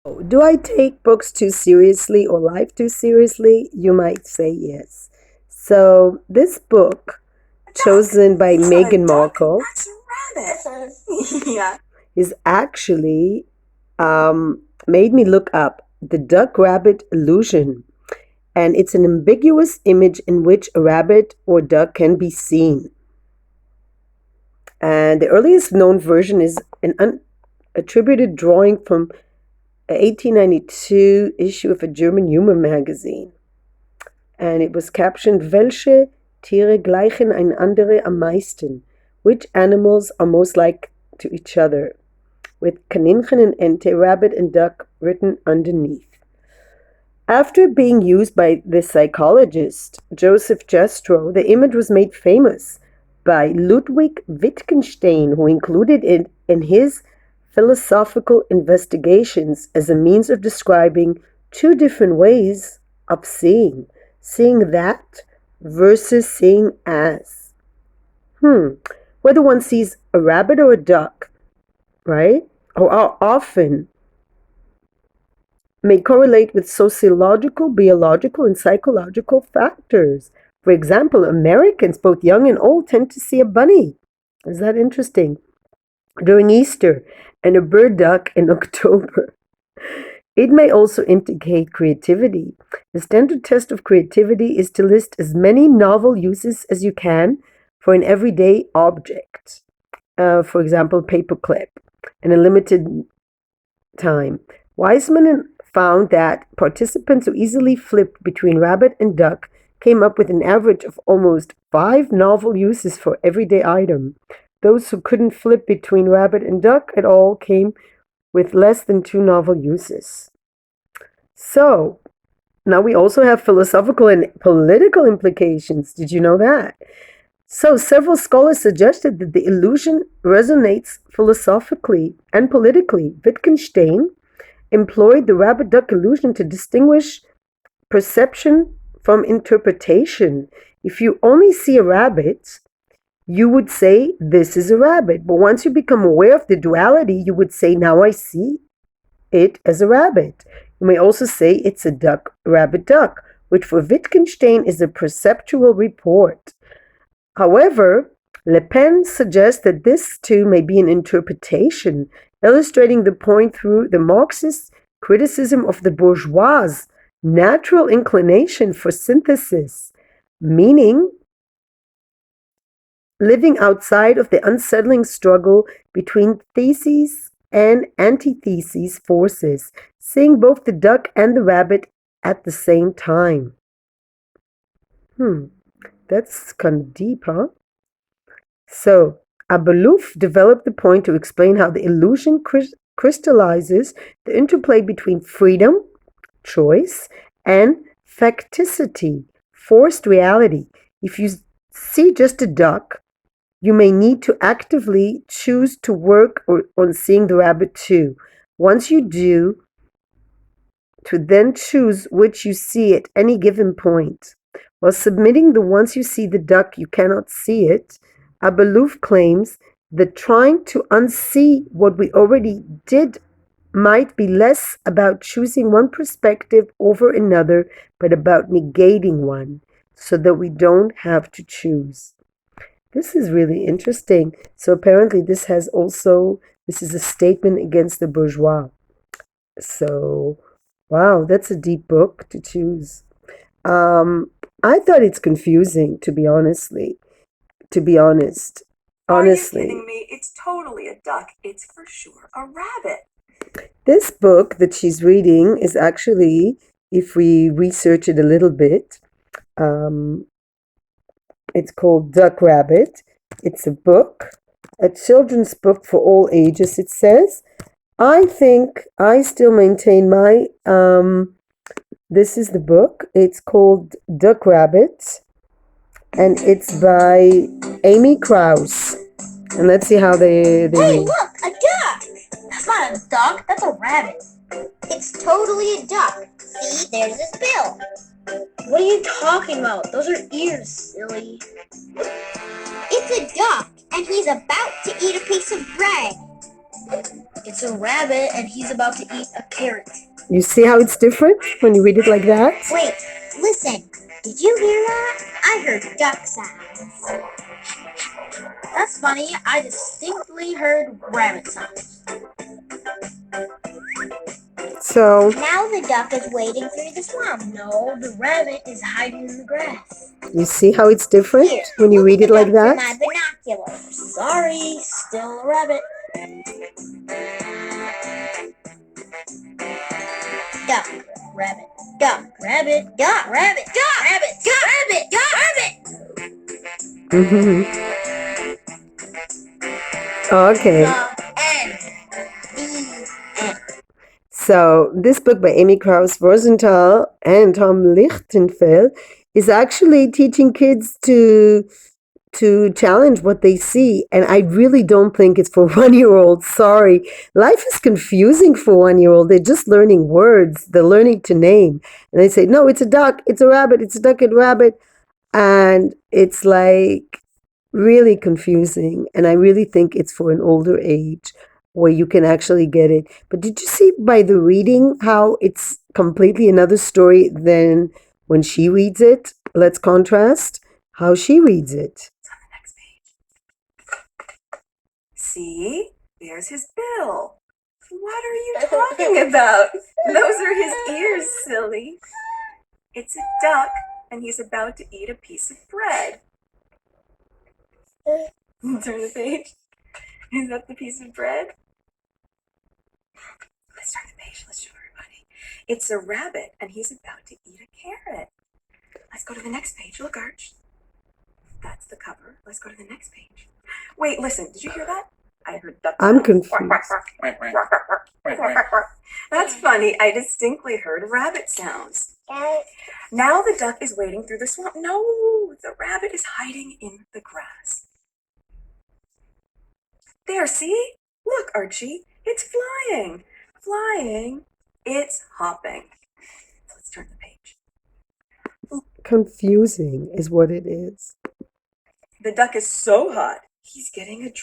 Do I take books too seriously or life too seriously? You might say yes. So, this book, chosen by Meghan Markle, Yeah. is actually made me look up the duck rabbit illusion. And it's an ambiguous image in which a rabbit or duck can be seen. And the earliest known version is an attributed drawing from an 1892 issue of a German humor magazine. And it was captioned, Welche Tiere gleichen einander am meisten? Which animals are most like to each other? With Kaninchen and Ente, rabbit and duck written underneath. After being used by the psychologist Joseph Jastrow, the image was made famous by Ludwig Wittgenstein, who included it in his philosophical investigations as a means of describing two different ways of seeing that versus seeing as. Whether one sees a rabbit or a duck, right, or often may correlate with sociological, biological, and psychological factors. For example, Americans, both young and old, tend to see a bunny. Is that interesting? During Easter and a bird duck in October. It may also indicate creativity. The standard test of creativity is to list as many novel uses as you can for an everyday object. For example, paperclip, in a limited time. Weisman found that participants who easily flipped between rabbit and duck came up with an average of almost 5 novel uses for everyday item. Those who couldn't flip between rabbit and duck at all came with less than 2 novel uses. So, now we also have philosophical and political implications. Did you know that? So, several scholars suggested that the illusion resonates philosophically and politically. Wittgenstein employed the rabbit duck illusion to distinguish perception from interpretation. If you only see a rabbit, you would say, this is a rabbit. But once you become aware of the duality, you would say, now I see it as a rabbit. You may also say it's a duck, rabbit duck, which for Wittgenstein is a perceptual report. However, Le Pen suggests that this too may be an interpretation, illustrating the point through the Marxist criticism of the bourgeois' natural inclination for synthesis, meaning living outside of the unsettling struggle between theses and antitheses forces, seeing both the duck and the rabbit at the same time. That's kind of deep, huh? So, Abeluf developed the point to explain how the illusion crystallizes the interplay between freedom, choice, and facticity, forced reality. If you see just a duck, you may need to actively choose to work on seeing the rabbit too. Once you do, to then choose which you see at any given point. While submitting the once you see the duck, you cannot see it, Abeluf claims that trying to unsee what we already did might be less about choosing one perspective over another, but about negating one, so that we don't have to choose. This is really interesting. So apparently this is a statement against the bourgeois. So, wow, that's a deep book to choose. I thought it's confusing, to be honest. Are you Honestly. kidding me? It's totally a duck. It's for sure a rabbit. This book that she's reading is actually, if we research it a little bit, it's called Duck Rabbit. It's a children's book for all ages, it says. I think I still maintain my, this is the book. It's called Duck Rabbit, and it's by Amy Krouse. And let's see how they Hey, look, a duck! That's not a duck, that's a rabbit. It's totally a duck. See, there's his bill. What are you talking about? Those are ears, silly. It's a duck, and he's about to eat a piece of bread. It's a rabbit and he's about to eat a carrot. You see how it's different when you read it like that? Wait, listen. Did you hear that? I heard duck sounds. That's funny. I distinctly heard rabbit sounds. So, Now the duck is wading through the swamp. No, the rabbit is hiding in the grass. you see how it's different Here, when you look read at it like the duck that? through my binoculars. Sorry, still a rabbit. Duck, rabbit, duck, rabbit, duck, rabbit, duck, rabbit, duck, rabbit, duck, rabbit. Okay. The end. The end. So, this book by Amy Krouse, Rosenthal, and Tom Lichtenfeld is actually teaching kids to challenge what they see. And I really don't think it's for 1-year-olds. Sorry. Life is confusing for 1-year-old. They're just learning words. They're learning to name. And they say, no, it's a duck, it's a rabbit, it's a duck and rabbit. And it's like really confusing. And I really think it's for an older age where you can actually get it. But did you see by the reading how it's completely another story than when she reads it? Let's contrast how she reads it. It's on the next page. See? There's his bill. What are you talking about? Those are his ears, silly. It's a duck, and he's about to eat a piece of bread. Turn the page. Is that the piece of bread? Let's turn the page. Let's show everybody. It's a rabbit, and he's about to eat a carrot. Let's go to the next page. Look, Arch. That's the cover. Let's go to the next page. Wait, listen. Did you hear that? I heard duck sounds. I'm confused. That's funny. I distinctly heard rabbit sounds. Now the duck is wading through the swamp. No, the rabbit is hiding in the grass. There, see? Look, Archie. It's flying. Flying. It's hopping. Let's turn the page. Confusing is what it is. The duck is so hot, he's getting a drink